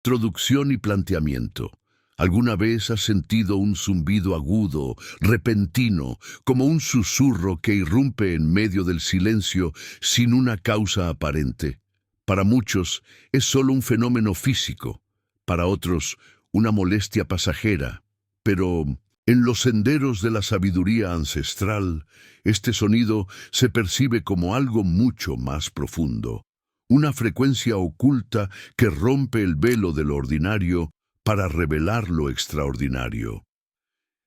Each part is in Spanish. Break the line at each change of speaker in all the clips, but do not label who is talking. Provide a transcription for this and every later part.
Introducción y planteamiento. ¿Alguna vez has sentido un zumbido agudo, repentino, como un susurro que irrumpe en medio del silencio sin una causa aparente? Para muchos es solo un fenómeno físico, para otros una molestia pasajera, pero en los senderos de la sabiduría ancestral, este sonido se percibe como algo mucho más profundo, una frecuencia oculta que rompe el velo de lo ordinario para revelar lo extraordinario.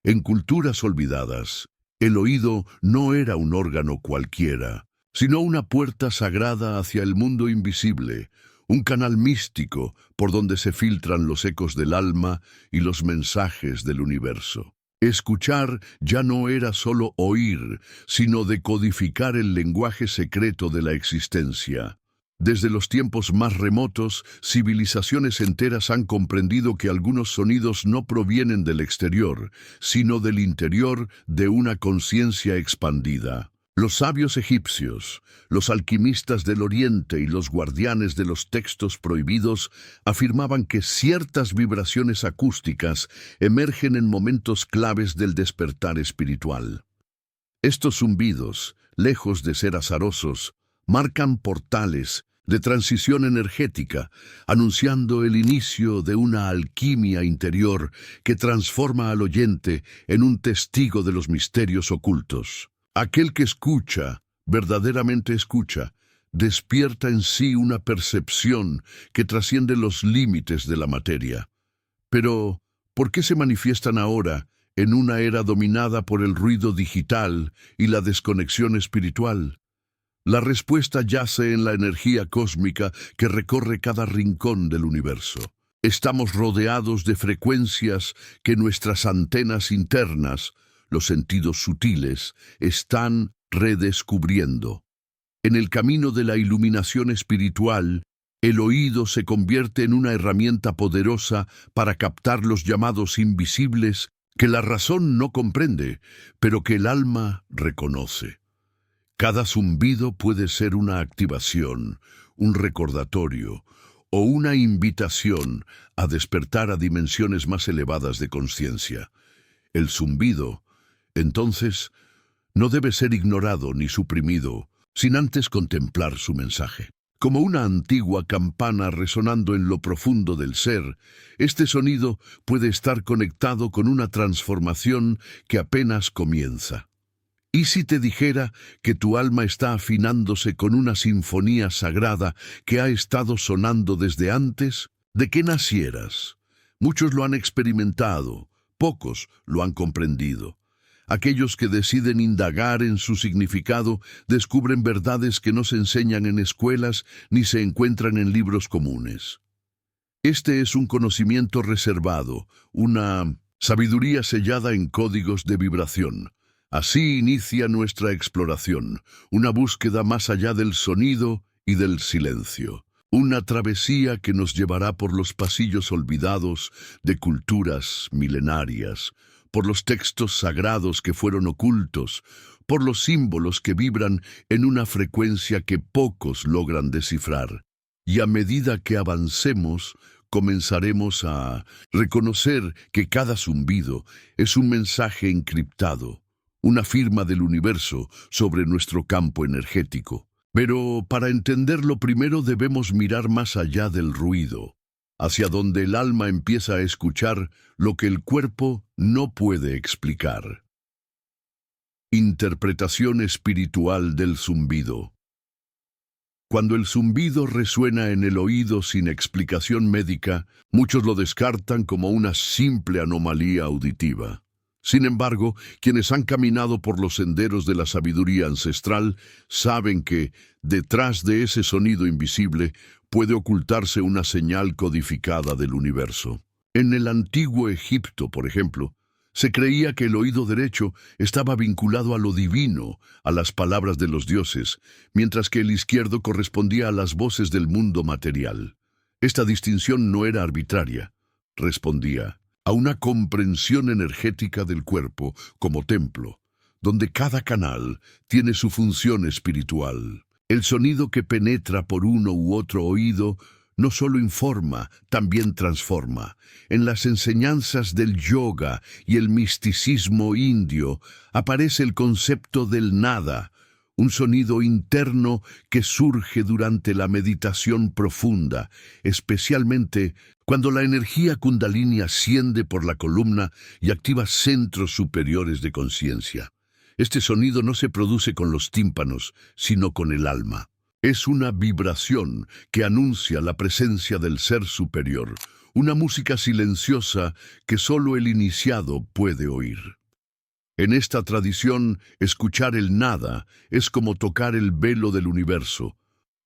En culturas olvidadas, el oído no era un órgano cualquiera, sino una puerta sagrada hacia el mundo invisible, un canal místico por donde se filtran los ecos del alma y los mensajes del universo. Escuchar ya no era solo oír, sino decodificar el lenguaje secreto de la existencia. Desde los tiempos más remotos, civilizaciones enteras han comprendido que algunos sonidos no provienen del exterior, sino del interior de una conciencia expandida. Los sabios egipcios, los alquimistas del Oriente y los guardianes de los textos prohibidos afirmaban que ciertas vibraciones acústicas emergen en momentos claves del despertar espiritual. Estos zumbidos, lejos de ser azarosos, marcan portales de transición energética, anunciando el inicio de una alquimia interior que transforma al oyente en un testigo de los misterios ocultos. Aquel que escucha, verdaderamente escucha, despierta en sí una percepción que trasciende los límites de la materia. Pero, ¿por qué se manifiestan ahora en una era dominada por el ruido digital y la desconexión espiritual? La respuesta yace en la energía cósmica que recorre cada rincón del universo. Estamos rodeados de frecuencias que nuestras antenas internas, los sentidos sutiles, están redescubriendo. En el camino de la iluminación espiritual, el oído se convierte en una herramienta poderosa para captar los llamados invisibles que la razón no comprende, pero que el alma reconoce. Cada zumbido puede ser una activación, un recordatorio o una invitación a despertar a dimensiones más elevadas de conciencia. El zumbido, entonces, no debe ser ignorado ni suprimido, sin antes contemplar su mensaje. Como una antigua campana resonando en lo profundo del ser, este sonido puede estar conectado con una transformación que apenas comienza. ¿Y si te dijera que tu alma está afinándose con una sinfonía sagrada que ha estado sonando desde antes de que nacieras? Muchos lo han experimentado, pocos lo han comprendido. Aquellos que deciden indagar en su significado descubren verdades que no se enseñan en escuelas ni se encuentran en libros comunes. Este es un conocimiento reservado, una sabiduría sellada en códigos de vibración. Así inicia nuestra exploración, una búsqueda más allá del sonido y del silencio. Una travesía que nos llevará por los pasillos olvidados de culturas milenarias, por los textos sagrados que fueron ocultos, por los símbolos que vibran en una frecuencia que pocos logran descifrar. Y a medida que avancemos, comenzaremos a reconocer que cada zumbido es un mensaje encriptado, una firma del universo sobre nuestro campo energético. Pero para entenderlo primero debemos mirar más allá del ruido, hacia donde el alma empieza a escuchar lo que el cuerpo no puede explicar. Interpretación espiritual del zumbido. Cuando el zumbido resuena en el oído sin explicación médica, muchos lo descartan como una simple anomalía auditiva. Sin embargo, quienes han caminado por los senderos de la sabiduría ancestral saben que, detrás de ese sonido invisible, puede ocultarse una señal codificada del universo. En el antiguo Egipto, por ejemplo, se creía que el oído derecho estaba vinculado a lo divino, a las palabras de los dioses, mientras que el izquierdo correspondía a las voces del mundo material. Esta distinción no era arbitraria, respondía a una comprensión energética del cuerpo como templo, donde cada canal tiene su función espiritual. El sonido que penetra por uno u otro oído no solo informa, también transforma. En las enseñanzas del yoga y el misticismo indio aparece el concepto del nada, un sonido interno que surge durante la meditación profunda, especialmente cuando la energía kundalini asciende por la columna y activa centros superiores de conciencia. Este sonido no se produce con los tímpanos, sino con el alma. Es una vibración que anuncia la presencia del ser superior, una música silenciosa que solo el iniciado puede oír. En esta tradición, escuchar el nada es como tocar el velo del universo,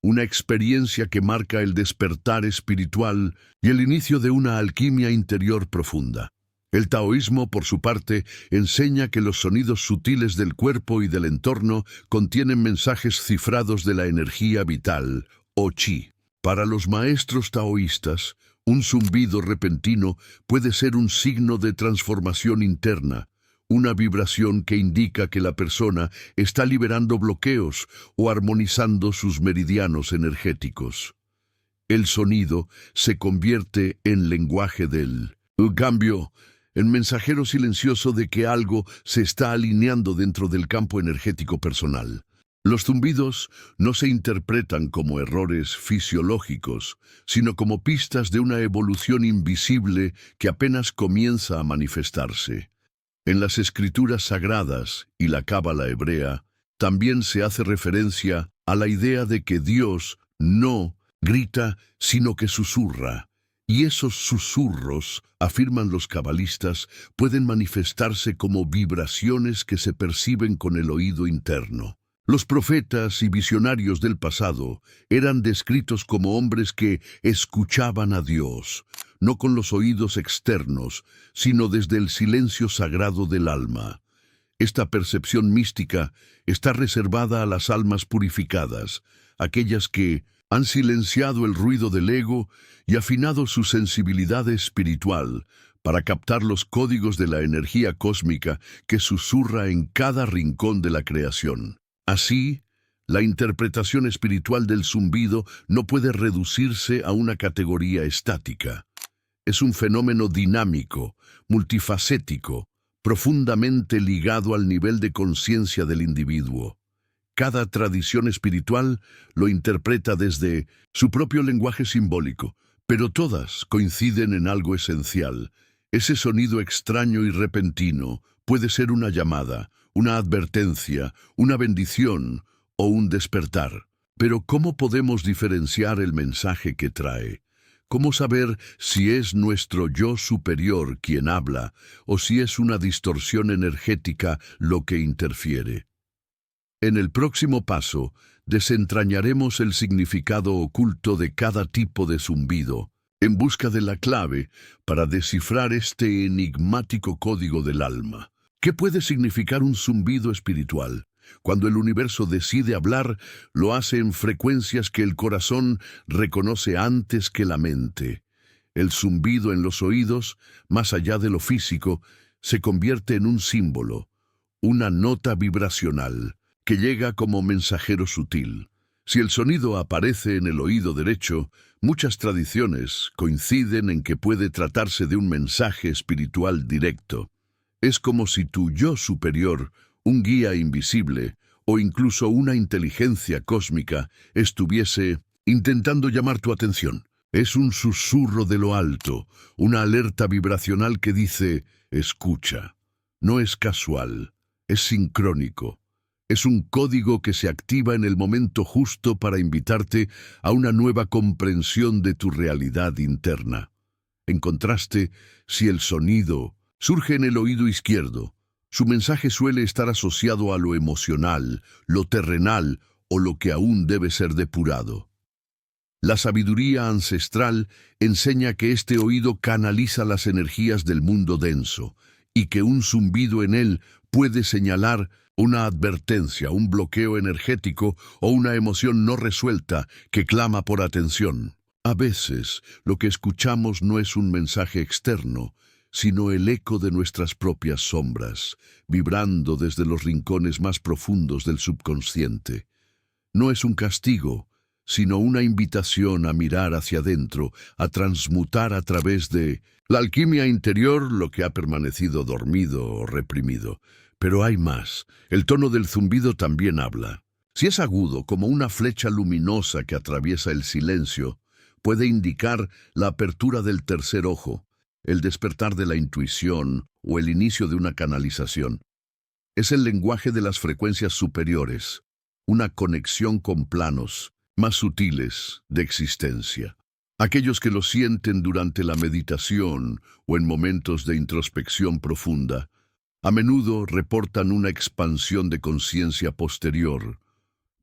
una experiencia que marca el despertar espiritual y el inicio de una alquimia interior profunda. El taoísmo, por su parte, enseña que los sonidos sutiles del cuerpo y del entorno contienen mensajes cifrados de la energía vital, o chi. Para los maestros taoístas, un zumbido repentino puede ser un signo de transformación interna, una vibración que indica que la persona está liberando bloqueos o armonizando sus meridianos energéticos. El sonido se convierte en lenguaje del cambio, en mensajero silencioso de que algo se está alineando dentro del campo energético personal. Los zumbidos no se interpretan como errores fisiológicos, sino como pistas de una evolución invisible que apenas comienza a manifestarse. En las escrituras sagradas y la cábala hebrea, también se hace referencia a la idea de que Dios no grita, sino que susurra. Y esos susurros, afirman los cabalistas, pueden manifestarse como vibraciones que se perciben con el oído interno. Los profetas y visionarios del pasado eran descritos como hombres que escuchaban a Dios, no con los oídos externos, sino desde el silencio sagrado del alma. Esta percepción mística está reservada a las almas purificadas, aquellas que han silenciado el ruido del ego y afinado su sensibilidad espiritual para captar los códigos de la energía cósmica que susurra en cada rincón de la creación. Así, la interpretación espiritual del zumbido no puede reducirse a una categoría estática. Es un fenómeno dinámico, multifacético, profundamente ligado al nivel de conciencia del individuo. Cada tradición espiritual lo interpreta desde su propio lenguaje simbólico, pero todas coinciden en algo esencial. Ese sonido extraño y repentino puede ser una llamada, una advertencia, una bendición o un despertar. Pero ¿cómo podemos diferenciar el mensaje que trae? ¿Cómo saber si es nuestro yo superior quien habla o si es una distorsión energética lo que interfiere? En el próximo paso, desentrañaremos el significado oculto de cada tipo de zumbido, en busca de la clave para descifrar este enigmático código del alma. ¿Qué puede significar un zumbido espiritual? Cuando el universo decide hablar, lo hace en frecuencias que el corazón reconoce antes que la mente. El zumbido en los oídos, más allá de lo físico, se convierte en un símbolo, una nota vibracional, que llega como mensajero sutil. Si el sonido aparece en el oído derecho, muchas tradiciones coinciden en que puede tratarse de un mensaje espiritual directo. Es como si tu yo superior, un guía invisible, o incluso una inteligencia cósmica, estuviese intentando llamar tu atención. Es un susurro de lo alto, una alerta vibracional que dice, escucha. No es casual, es sincrónico. Es un código que se activa en el momento justo para invitarte a una nueva comprensión de tu realidad interna. En contraste, si el sonido surge en el oído izquierdo, su mensaje suele estar asociado a lo emocional, lo terrenal o lo que aún debe ser depurado. La sabiduría ancestral enseña que este oído canaliza las energías del mundo denso y que un zumbido en él puede señalar una advertencia, un bloqueo energético o una emoción no resuelta que clama por atención. A veces, lo que escuchamos no es un mensaje externo, sino el eco de nuestras propias sombras, vibrando desde los rincones más profundos del subconsciente. No es un castigo, sino una invitación a mirar hacia adentro, a transmutar a través de la alquimia interior lo que ha permanecido dormido o reprimido. Pero hay más. El tono del zumbido también habla. Si es agudo, como una flecha luminosa que atraviesa el silencio, puede indicar la apertura del tercer ojo, el despertar de la intuición o el inicio de una canalización. Es el lenguaje de las frecuencias superiores, una conexión con planos más sutiles de existencia. Aquellos que lo sienten durante la meditación o en momentos de introspección profunda, a menudo reportan una expansión de conciencia posterior,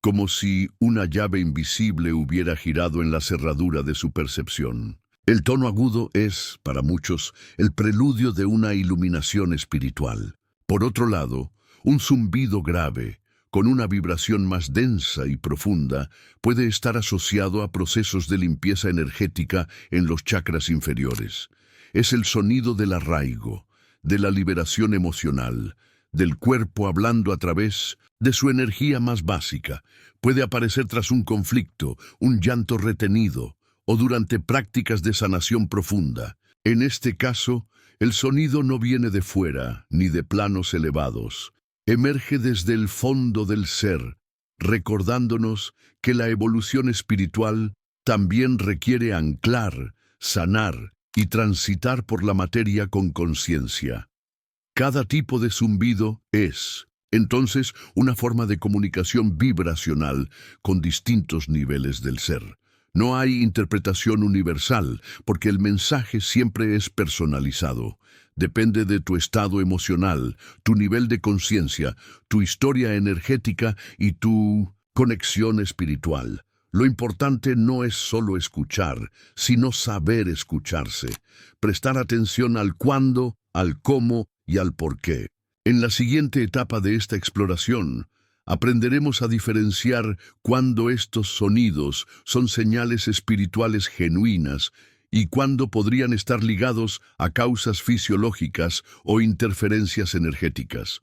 como si una llave invisible hubiera girado en la cerradura de su percepción. El tono agudo es, para muchos, el preludio de una iluminación espiritual. Por otro lado, un zumbido grave, con una vibración más densa y profunda, puede estar asociado a procesos de limpieza energética en los chakras inferiores. Es el sonido del arraigo, de la liberación emocional, del cuerpo hablando a través de su energía más básica. Puede aparecer tras un conflicto, un llanto retenido, o durante prácticas de sanación profunda. En este caso, el sonido no viene de fuera ni de planos elevados. Emerge desde el fondo del ser, recordándonos que la evolución espiritual también requiere anclar, sanar y transitar por la materia con conciencia. Cada tipo de zumbido es, entonces, una forma de comunicación vibracional con distintos niveles del ser. No hay interpretación universal, porque el mensaje siempre es personalizado. Depende de tu estado emocional, tu nivel de conciencia, tu historia energética y tu conexión espiritual. Lo importante no es solo escuchar, sino saber escucharse. Prestar atención al cuándo, al cómo y al por qué. En la siguiente etapa de esta exploración, aprenderemos a diferenciar cuándo estos sonidos son señales espirituales genuinas y cuándo podrían estar ligados a causas fisiológicas o interferencias energéticas.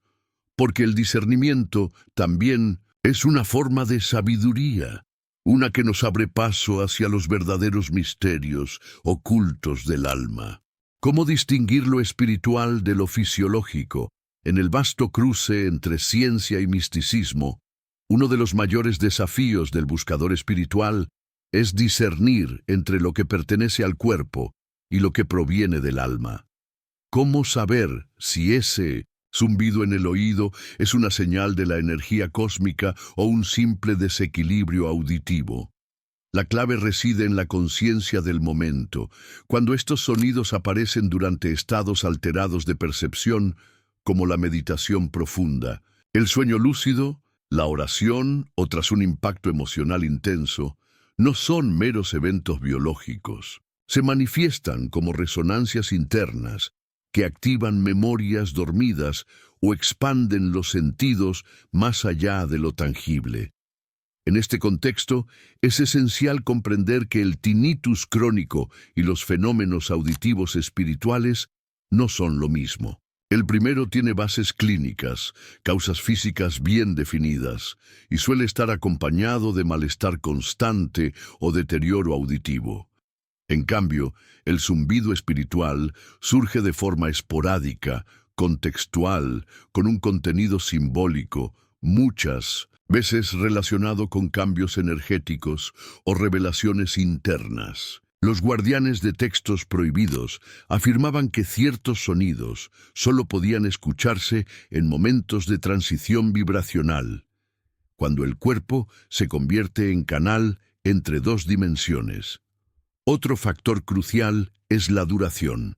Porque el discernimiento también es una forma de sabiduría, una que nos abre paso hacia los verdaderos misterios ocultos del alma. ¿Cómo distinguir lo espiritual de lo fisiológico? En el vasto cruce entre ciencia y misticismo, uno de los mayores desafíos del buscador espiritual es discernir entre lo que pertenece al cuerpo y lo que proviene del alma. ¿Cómo saber si ese zumbido en el oído es una señal de la energía cósmica o un simple desequilibrio auditivo? La clave reside en la conciencia del momento. Cuando estos sonidos aparecen durante estados alterados de percepción, como la meditación profunda, el sueño lúcido, la oración o tras un impacto emocional intenso, no son meros eventos biológicos. Se manifiestan como resonancias internas que activan memorias dormidas o expanden los sentidos más allá de lo tangible. En este contexto, es esencial comprender que el tinnitus crónico y los fenómenos auditivos espirituales no son lo mismo. El primero tiene bases clínicas, causas físicas bien definidas, y suele estar acompañado de malestar constante o deterioro auditivo. En cambio, el zumbido espiritual surge de forma esporádica, contextual, con un contenido simbólico, muchas veces relacionado con cambios energéticos o revelaciones internas. Los guardianes de textos prohibidos afirmaban que ciertos sonidos solo podían escucharse en momentos de transición vibracional, cuando el cuerpo se convierte en canal entre dos dimensiones. Otro factor crucial es la duración.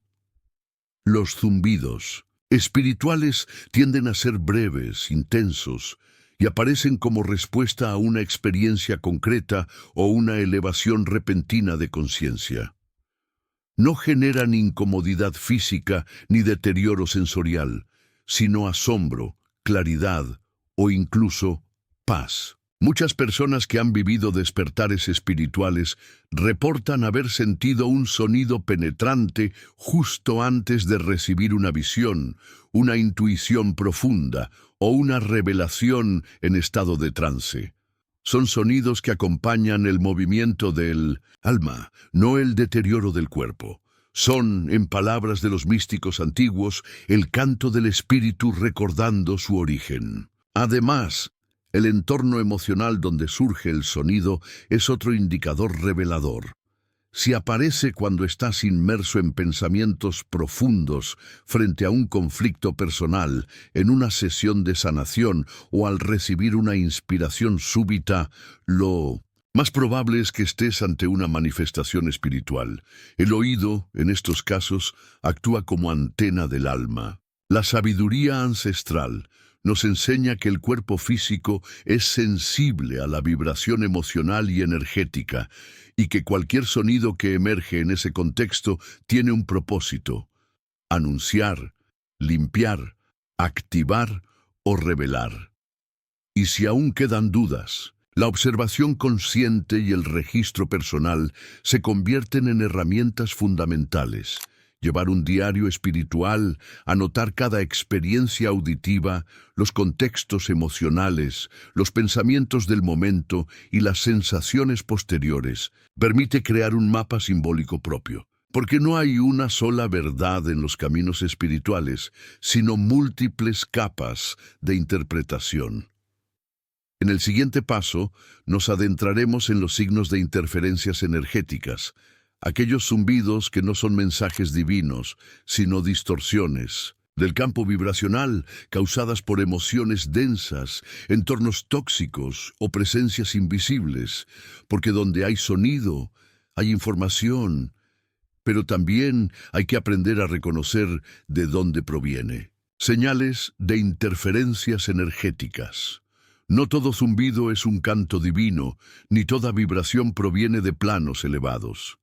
Los zumbidos espirituales tienden a ser breves, intensos, y aparecen como respuesta a una experiencia concreta o una elevación repentina de conciencia. No generan incomodidad física ni deterioro sensorial, sino asombro, claridad o incluso paz. Muchas personas que han vivido despertares espirituales reportan haber sentido un sonido penetrante justo antes de recibir una visión, una intuición profunda o una revelación en estado de trance. Son sonidos que acompañan el movimiento del alma, no el deterioro del cuerpo. Son, en palabras de los místicos antiguos, el canto del espíritu recordando su origen. Además, el entorno emocional donde surge el sonido es otro indicador revelador. Si aparece cuando estás inmerso en pensamientos profundos frente a un conflicto personal, en una sesión de sanación o al recibir una inspiración súbita, lo más probable es que estés ante una manifestación espiritual. El oído, en estos casos, actúa como antena del alma. La sabiduría ancestral nos enseña que el cuerpo físico es sensible a la vibración emocional y energética, y que cualquier sonido que emerge en ese contexto tiene un propósito: anunciar, limpiar, activar o revelar. Y si aún quedan dudas, la observación consciente y el registro personal se convierten en herramientas fundamentales. Llevar un diario espiritual, anotar cada experiencia auditiva, los contextos emocionales, los pensamientos del momento y las sensaciones posteriores, permite crear un mapa simbólico propio. Porque no hay una sola verdad en los caminos espirituales, sino múltiples capas de interpretación. En el siguiente paso, nos adentraremos en los signos de interferencias energéticas, aquellos zumbidos que no son mensajes divinos, sino distorsiones del campo vibracional causadas por emociones densas, entornos tóxicos o presencias invisibles, porque donde hay sonido, hay información, pero también hay que aprender a reconocer de dónde proviene. Señales de interferencias energéticas. No todo zumbido es un canto divino, ni toda vibración proviene de planos elevados.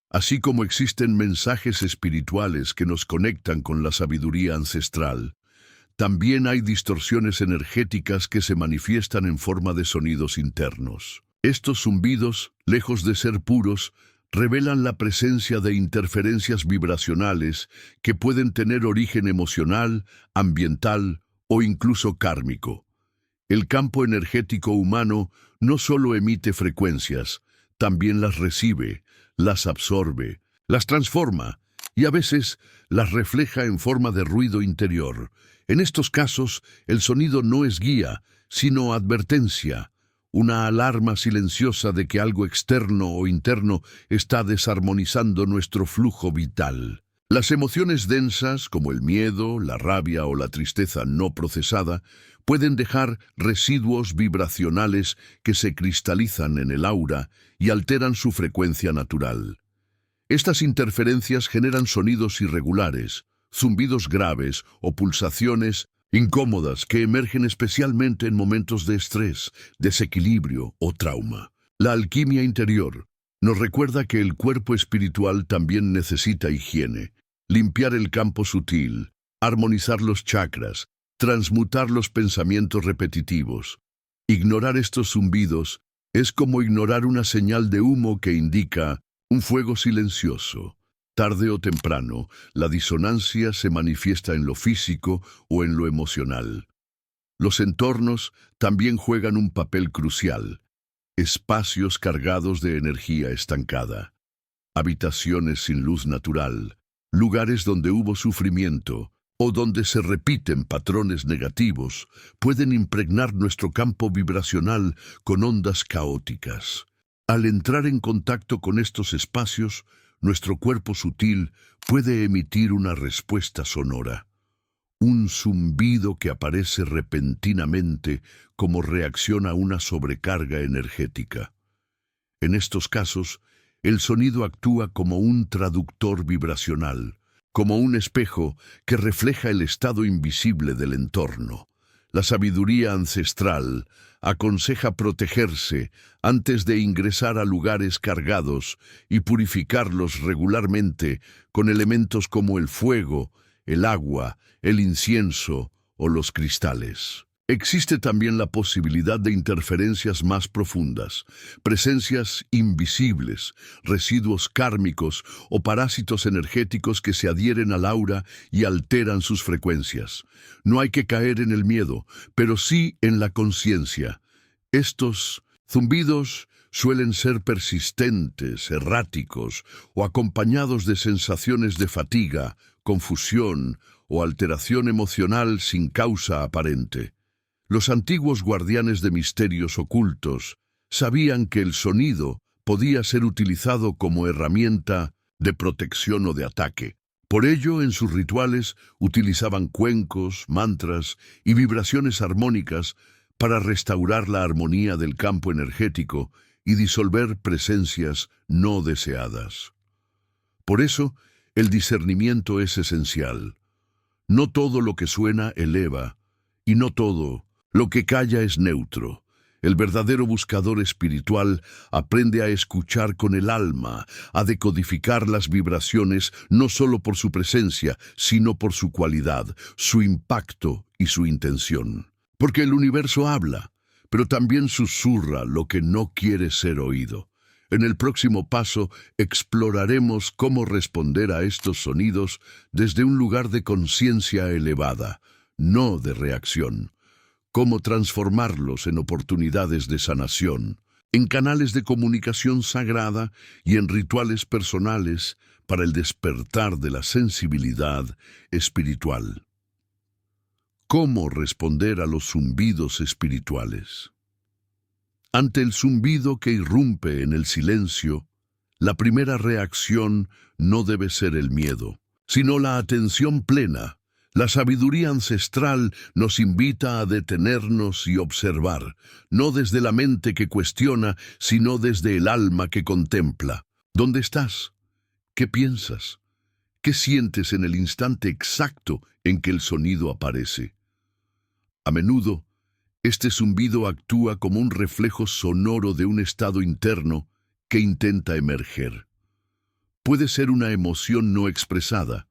Así como existen mensajes espirituales que nos conectan con la sabiduría ancestral, también hay distorsiones energéticas que se manifiestan en forma de sonidos internos. Estos zumbidos, lejos de ser puros, revelan la presencia de interferencias vibracionales que pueden tener origen emocional, ambiental o incluso kármico. El campo energético humano no solo emite frecuencias, también las recibe, las absorbe, las transforma y a veces las refleja en forma de ruido interior. En estos casos, el sonido no es guía, sino advertencia, una alarma silenciosa de que algo externo o interno está desarmonizando nuestro flujo vital. Las emociones densas, como el miedo, la rabia o la tristeza no procesada, pueden dejar residuos vibracionales que se cristalizan en el aura y alteran su frecuencia natural. Estas interferencias generan sonidos irregulares, zumbidos graves o pulsaciones incómodas que emergen especialmente en momentos de estrés, desequilibrio o trauma. La alquimia interior nos recuerda que el cuerpo espiritual también necesita higiene, limpiar el campo sutil, armonizar los chakras, transmutar los pensamientos repetitivos. Ignorar estos zumbidos es como ignorar una señal de humo que indica un fuego silencioso. Tarde o temprano, la disonancia se manifiesta en lo físico o en lo emocional. Los entornos también juegan un papel crucial. Espacios cargados de energía estancada, habitaciones sin luz natural, lugares donde hubo sufrimiento o donde se repiten patrones negativos, pueden impregnar nuestro campo vibracional con ondas caóticas. Al entrar en contacto con estos espacios, nuestro cuerpo sutil puede emitir una respuesta sonora, un zumbido que aparece repentinamente como reacción a una sobrecarga energética. En estos casos, el sonido actúa como un traductor vibracional, como un espejo que refleja el estado invisible del entorno. La sabiduría ancestral aconseja protegerse antes de ingresar a lugares cargados y purificarlos regularmente con elementos como el fuego, el agua, el incienso o los cristales. Existe también la posibilidad de interferencias más profundas, presencias invisibles, residuos kármicos o parásitos energéticos que se adhieren al aura y alteran sus frecuencias. No hay que caer en el miedo, pero sí en la conciencia. Estos Zumbidos suelen ser persistentes, erráticos o acompañados de sensaciones de fatiga, confusión o alteración emocional sin causa aparente. Los antiguos guardianes de misterios ocultos sabían que el sonido podía ser utilizado como herramienta de protección o de ataque. Por ello, en sus rituales utilizaban cuencos, mantras y vibraciones armónicas para restaurar la armonía del campo energético y disolver presencias no deseadas. Por eso, el discernimiento es esencial. No todo lo que suena eleva, y no todo lo que calla es neutro. El verdadero buscador espiritual aprende a escuchar con el alma, a decodificar las vibraciones no solo por su presencia, sino por su cualidad, su impacto y su intención. Porque el universo habla, pero también susurra lo que no quiere ser oído. En el próximo paso exploraremos cómo responder a estos sonidos desde un lugar de conciencia elevada, no de reacción. Cómo transformarlos en oportunidades de sanación, en canales de comunicación sagrada y en rituales personales para el despertar de la sensibilidad espiritual. ¿Cómo responder a los zumbidos espirituales? Ante el zumbido que irrumpe en el silencio, la primera reacción no debe ser el miedo, sino la atención plena. La sabiduría ancestral nos invita a detenernos y observar, no desde la mente que cuestiona, sino desde el alma que contempla. ¿Dónde estás? ¿Qué piensas? ¿Qué sientes en el instante exacto en que el sonido aparece? A menudo, este zumbido actúa como un reflejo sonoro de un estado interno que intenta emerger. Puede ser una emoción no expresada,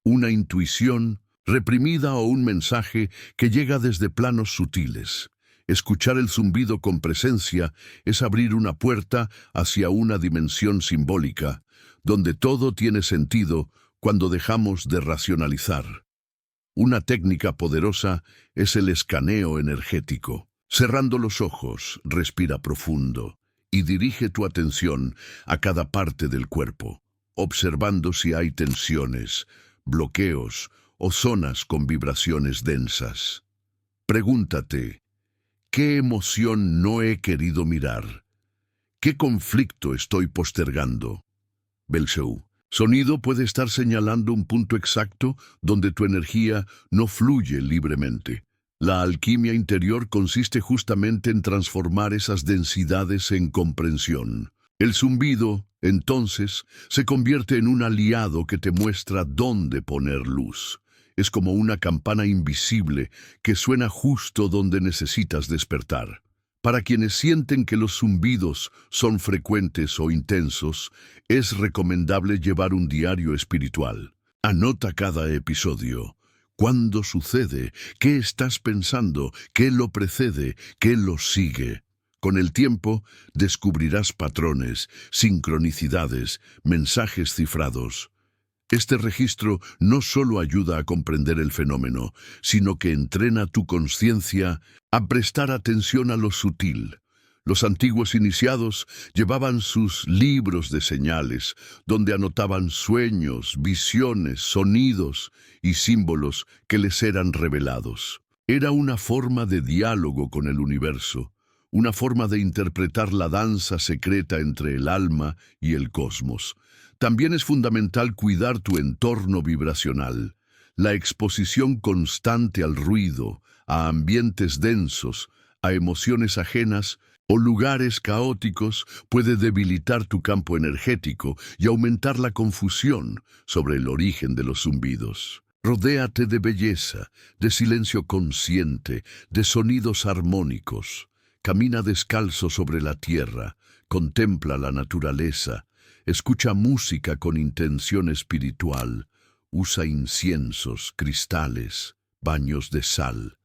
una intuición reprimida o un mensaje que llega desde planos sutiles. Escuchar el zumbido con presencia es abrir una puerta hacia una dimensión simbólica, donde todo tiene sentido cuando dejamos de racionalizar. Una técnica poderosa es el escaneo energético. Cerrando los ojos, respira profundo y dirige tu atención a cada parte del cuerpo, observando si hay tensiones, bloqueos o zonas con vibraciones densas. Pregúntate, ¿qué emoción no he querido mirar? ¿Qué conflicto estoy postergando? Belsheu. Sonido puede estar señalando un punto exacto donde tu energía no fluye libremente. La alquimia interior consiste justamente en transformar esas densidades en comprensión. El zumbido, entonces, se convierte en un aliado que te muestra dónde poner luz. Es como una campana invisible que suena justo donde necesitas despertar. Para quienes sienten que los zumbidos son frecuentes o intensos, es recomendable llevar un diario espiritual. Anota cada episodio. ¿Cuándo sucede? ¿Qué estás pensando? ¿Qué lo precede? ¿Qué lo sigue? Con el tiempo, descubrirás patrones, sincronicidades, mensajes cifrados. Este registro no solo ayuda a comprender el fenómeno, sino que entrena tu conciencia a prestar atención a lo sutil. Los antiguos iniciados llevaban sus libros de señales, donde anotaban sueños, visiones, sonidos y símbolos que les eran revelados. Era una forma de diálogo con el universo, una forma de interpretar la danza secreta entre el alma y el cosmos. También es fundamental cuidar tu entorno vibracional. La exposición constante al ruido, a ambientes densos, a emociones ajenas o lugares caóticos puede debilitar tu campo energético y aumentar la confusión sobre el origen de los zumbidos. Rodéate de belleza, de silencio consciente, de sonidos armónicos. Camina descalzo sobre la tierra, contempla la naturaleza. Escucha música con intención espiritual. Usa inciensos, cristales, baños de sal.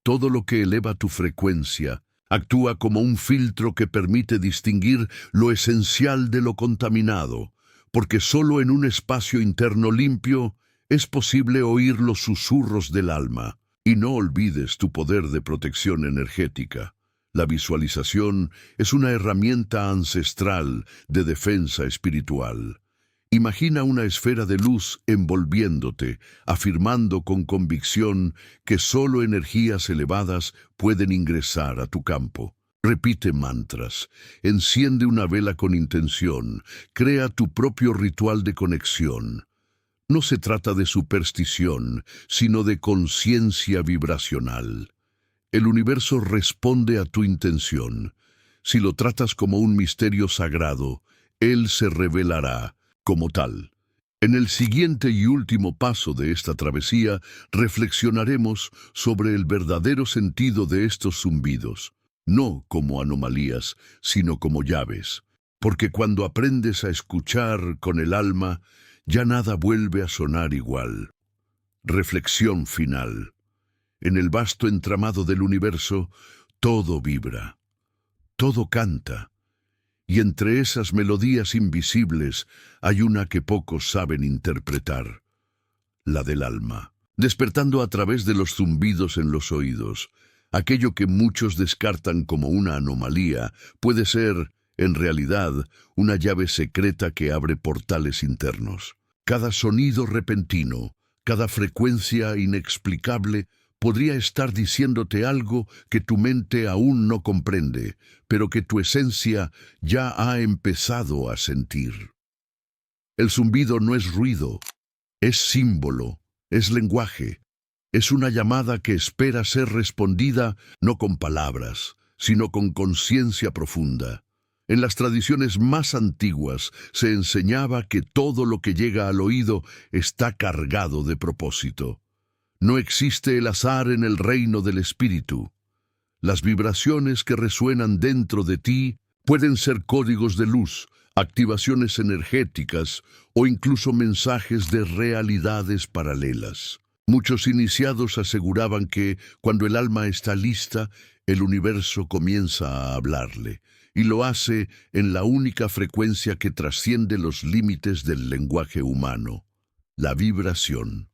Todo lo que eleva tu frecuencia actúa como un filtro que permite distinguir lo esencial de lo contaminado, porque solo en un espacio interno limpio es posible oír los susurros del alma. Y no olvides tu poder de protección energética. La visualización es una herramienta ancestral de defensa espiritual. Imagina una esfera de luz envolviéndote, afirmando con convicción que solo energías elevadas pueden ingresar a tu campo. Repite mantras, enciende una vela con intención, crea tu propio ritual de conexión. No se trata de superstición, sino de conciencia vibracional. El universo responde a tu intención. Si lo tratas como un misterio sagrado, él se revelará como tal. En el siguiente y último paso de esta travesía, reflexionaremos sobre el verdadero sentido de estos zumbidos, no como anomalías, sino como llaves. Porque cuando aprendes a escuchar con el alma, ya nada vuelve a sonar igual. Reflexión final. En el vasto entramado del universo, todo vibra, todo canta. Y entre esas melodías invisibles hay una que pocos saben interpretar, la del alma, despertando a través de los zumbidos en los oídos. Aquello que muchos descartan como una anomalía puede ser, en realidad, una llave secreta que abre portales internos. Cada sonido repentino, cada frecuencia inexplicable, podría estar diciéndote algo que tu mente aún no comprende, pero que tu esencia ya ha empezado a sentir. El zumbido no es ruido, es símbolo, es lenguaje, es una llamada que espera ser respondida no con palabras, sino con conciencia profunda. En las tradiciones más antiguas se enseñaba que todo lo que llega al oído está cargado de propósito. No existe el azar en el reino del espíritu. Las vibraciones que resuenan dentro de ti pueden ser códigos de luz, activaciones energéticas o incluso mensajes de realidades paralelas. Muchos iniciados aseguraban que, cuando el alma está lista, el universo comienza a hablarle, y lo hace en la única frecuencia que trasciende los límites del lenguaje humano, la vibración.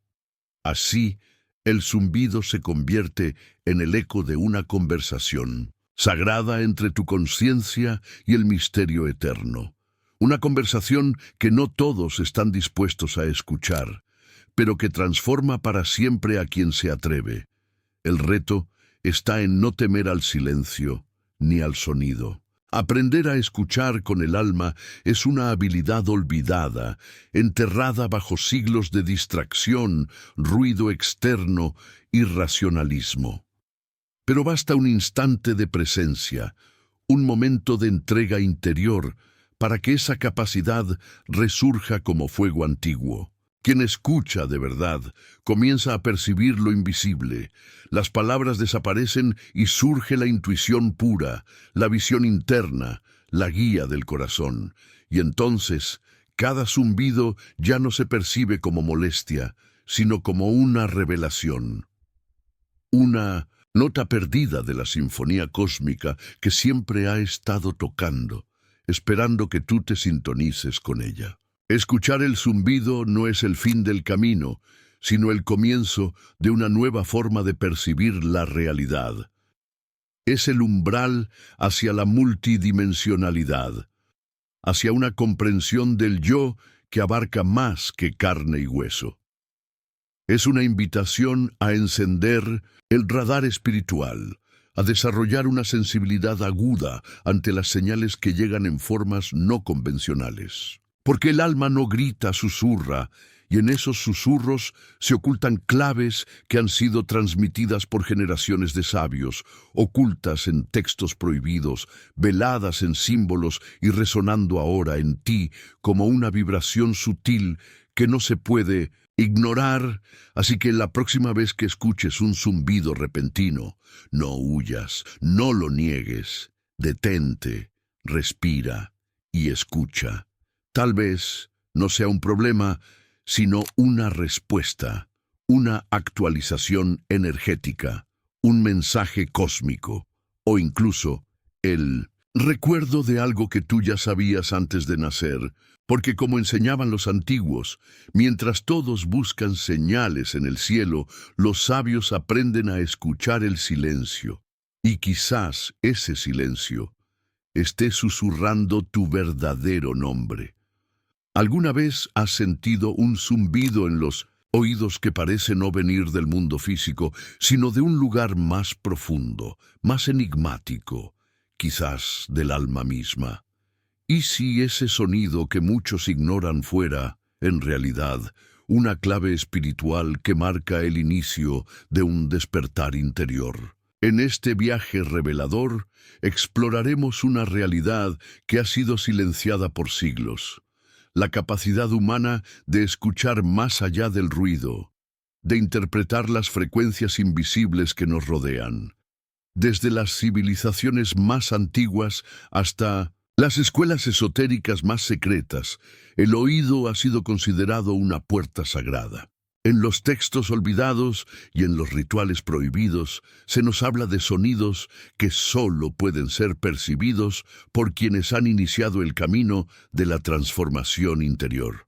Así, el zumbido se convierte en el eco de una conversación, sagrada entre tu conciencia y el misterio eterno. Una conversación que no todos están dispuestos a escuchar, pero que transforma para siempre a quien se atreve. El reto está en no temer al silencio ni al sonido. Aprender a escuchar con el alma es una habilidad olvidada, enterrada bajo siglos de distracción, ruido externo y racionalismo. Pero basta un instante de presencia, un momento de entrega interior, para que esa capacidad resurja como fuego antiguo. Quien escucha de verdad comienza a percibir lo invisible. Las palabras desaparecen y surge la intuición pura, la visión interna, la guía del corazón. Y entonces, cada zumbido ya no se percibe como molestia, sino como una revelación. Una nota perdida de la sinfonía cósmica que siempre ha estado tocando, esperando que tú te sintonices con ella. Escuchar el zumbido no es el fin del camino, sino el comienzo de una nueva forma de percibir la realidad. Es el umbral hacia la multidimensionalidad, hacia una comprensión del yo que abarca más que carne y hueso. Es una invitación a encender el radar espiritual, a desarrollar una sensibilidad aguda ante las señales que llegan en formas no convencionales. Porque el alma no grita, susurra, y en esos susurros se ocultan claves que han sido transmitidas por generaciones de sabios, ocultas en textos prohibidos, veladas en símbolos y resonando ahora en ti como una vibración sutil que no se puede ignorar. Así que la próxima vez que escuches un zumbido repentino, no huyas, no lo niegues, detente, respira y escucha. Tal vez no sea un problema, sino una respuesta, una actualización energética, un mensaje cósmico, o incluso el recuerdo de algo que tú ya sabías antes de nacer, porque como enseñaban los antiguos, mientras todos buscan señales en el cielo, los sabios aprenden a escuchar el silencio. Y quizás ese silencio esté susurrando tu verdadero nombre. ¿Alguna vez has sentido un zumbido en los oídos que parece no venir del mundo físico, sino de un lugar más profundo, más enigmático, quizás del alma misma? ¿Y si ese sonido que muchos ignoran fuera, en realidad, una clave espiritual que marca el inicio de un despertar interior? En este viaje revelador, exploraremos una realidad que ha sido silenciada por siglos: la capacidad humana de escuchar más allá del ruido, de interpretar las frecuencias invisibles que nos rodean. Desde las civilizaciones más antiguas hasta las escuelas esotéricas más secretas, el oído ha sido considerado una puerta sagrada. En los textos olvidados y en los rituales prohibidos se nos habla de sonidos que solo pueden ser percibidos por quienes han iniciado el camino de la transformación interior.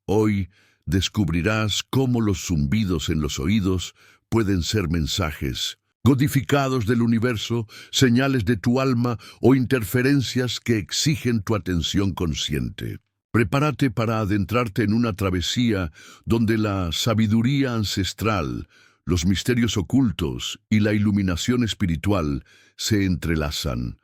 Hoy descubrirás cómo los zumbidos en los oídos pueden ser mensajes codificados del universo, señales de tu alma o interferencias que exigen tu atención consciente. Prepárate para adentrarte en una travesía donde la sabiduría ancestral, los misterios ocultos y la iluminación espiritual se entrelazan.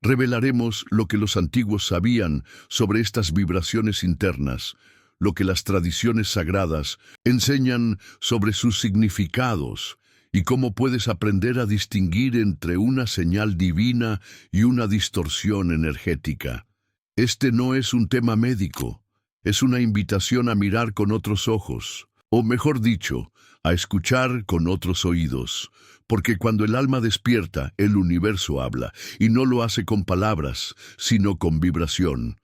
Revelaremos lo que los antiguos sabían sobre estas vibraciones internas, lo que las tradiciones sagradas enseñan sobre sus significados, y cómo puedes aprender a distinguir entre una señal divina y una distorsión energética. Este no es un tema médico, es una invitación a mirar con otros ojos, o mejor dicho, a escuchar con otros oídos, porque cuando el alma despierta, el universo habla, y no lo hace con palabras, sino con vibración.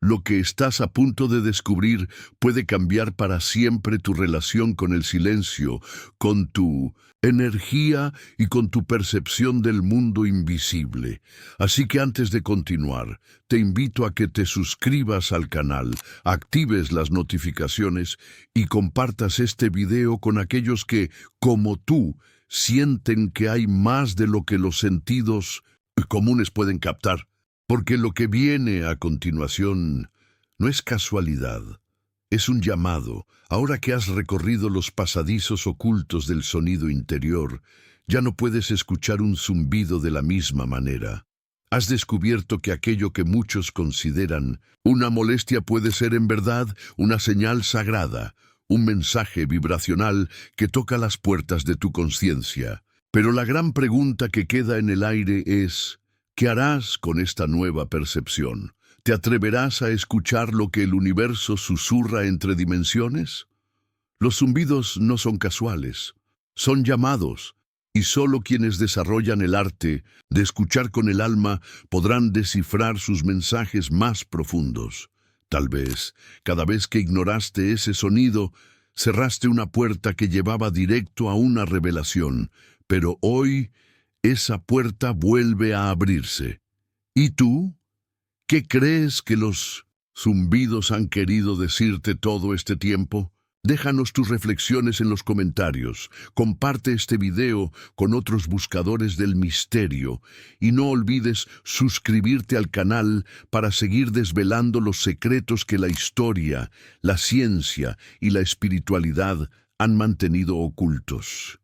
Lo que estás a punto de descubrir puede cambiar para siempre tu relación con el silencio, con tu energía y con tu percepción del mundo invisible. Así que antes de continuar, te invito a que te suscribas al canal, actives las notificaciones y compartas este video con aquellos que, como tú, sienten que hay más de lo que los sentidos comunes pueden captar. Porque lo que viene a continuación no es casualidad, es un llamado. Ahora que has recorrido los pasadizos ocultos del sonido interior, ya no puedes escuchar un zumbido de la misma manera. Has descubierto que aquello que muchos consideran una molestia puede ser en verdad una señal sagrada, un mensaje vibracional que toca las puertas de tu conciencia. Pero la gran pregunta que queda en el aire es: ¿qué harás con esta nueva percepción? ¿Te atreverás a escuchar lo que el universo susurra entre dimensiones? Los zumbidos no son casuales, son llamados, y solo quienes desarrollan el arte de escuchar con el alma podrán descifrar sus mensajes más profundos. Tal vez, cada vez que ignoraste ese sonido, cerraste una puerta que llevaba directo a una revelación, pero hoy esa puerta vuelve a abrirse. ¿Y tú? ¿Qué crees que los zumbidos han querido decirte todo este tiempo? Déjanos tus reflexiones en los comentarios, comparte este video con otros buscadores del misterio y no olvides suscribirte al canal para seguir desvelando los secretos que la historia, la ciencia y la espiritualidad han mantenido ocultos.